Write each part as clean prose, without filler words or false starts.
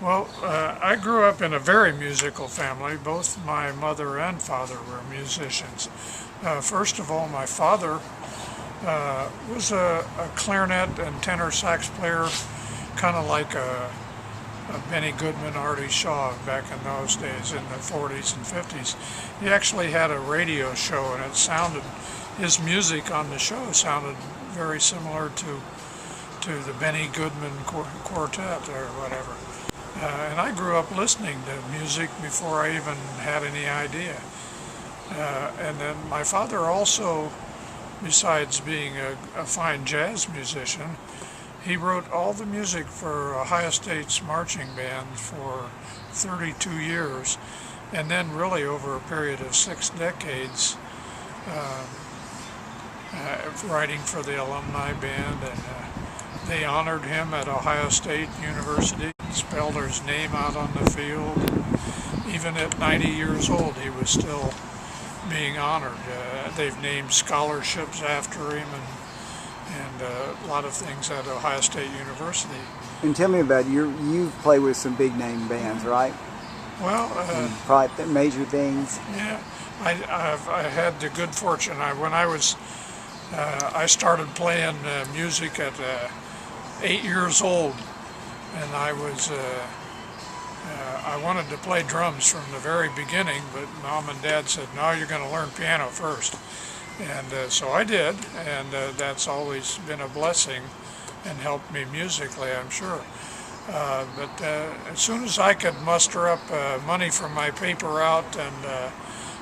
Well, I grew up in a very musical family. Both my mother and father were musicians. First of all, my father was a clarinet and tenor sax player, kind of like a Benny Goodman, Artie Shaw back in those days in the 40s and 50s. He actually had a radio show, and his music on the show sounded very similar to the Benny Goodman Quartet or whatever. And I grew up listening to music before I even had any idea. And then my father also, besides being a fine jazz musician, he wrote all the music for Ohio State's marching band for 32 years, and then really over a period of 6 decades, writing for the alumni band, and they honored him at Ohio State University, spelled his name out on the field, and even at 90 years old he was still being honored. They've named scholarships after him and a lot of things at Ohio State University. And tell me about you've played with some big name bands, right? Well, probably major things. yeah, I had the good fortune. I started playing music at 8 years old, and I wanted to play drums from the very beginning, but Mom and Dad said, no, you're going to learn piano first. And so I did, and that's always been a blessing and helped me musically, I'm sure. But as soon as I could muster up money from my paper route and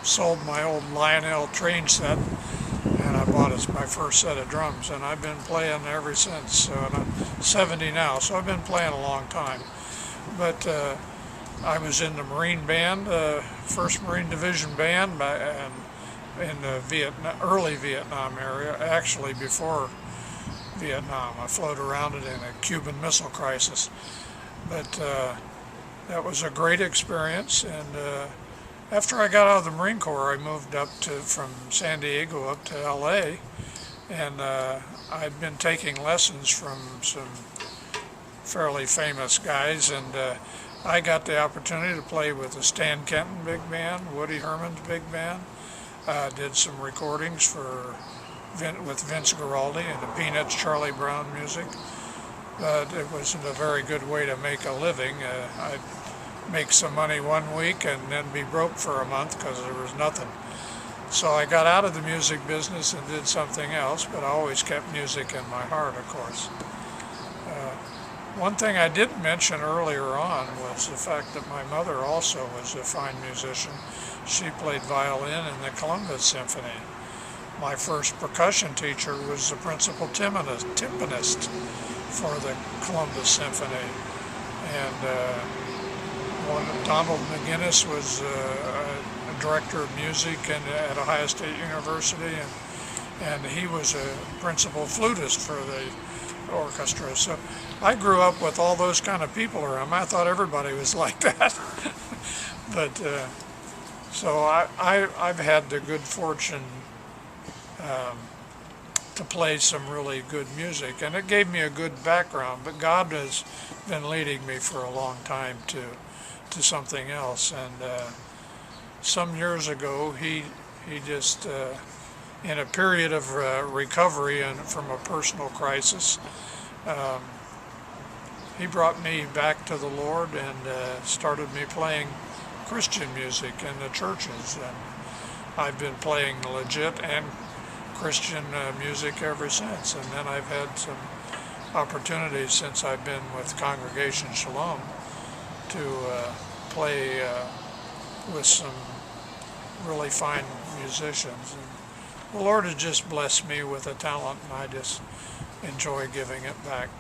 sold my old Lionel train set, and I bought my first set of drums, and I've been playing ever since. So, and I'm 70 now, so I've been playing a long time. But I was in the Marine band, 1st Marine Division band, and in the early Vietnam area, actually before Vietnam. I floated around it in a Cuban Missile Crisis. But that was a great experience, and after I got out of the Marine Corps, I moved from San Diego up to LA, and I'd been taking lessons from some fairly famous guys, and I got the opportunity to play with the Stan Kenton big band, Woody Herman's big band. Did some recordings with Vince Guaraldi and the Peanuts, Charlie Brown music. But it wasn't a very good way to make a living. I'd make some money one week and then be broke for a month because there was nothing. So I got out of the music business and did something else, but I always kept music in my heart, of course. One thing I didn't mention earlier on was the fact that my mother also was a fine musician. She played violin in the Columbus Symphony. My first percussion teacher was the principal timpanist for the Columbus Symphony. And Donald McGinnis was a director of music at Ohio State University, and he was a principal flutist for the orchestra. So I grew up with all those kind of people around me. I thought everybody was like that. But so I've had the good fortune to play some really good music, and it gave me a good background. But God has been leading me for a long time to something else. And some years ago, he just in a period of recovery and from a personal crisis, he brought me back to the Lord and started me playing Christian music in the churches. And I've been playing legit and Christian music ever since. And then I've had some opportunities since I've been with Congregation Shalom to play with some really fine musicians. And the Lord has just blessed me with a talent, and I just enjoy giving it back.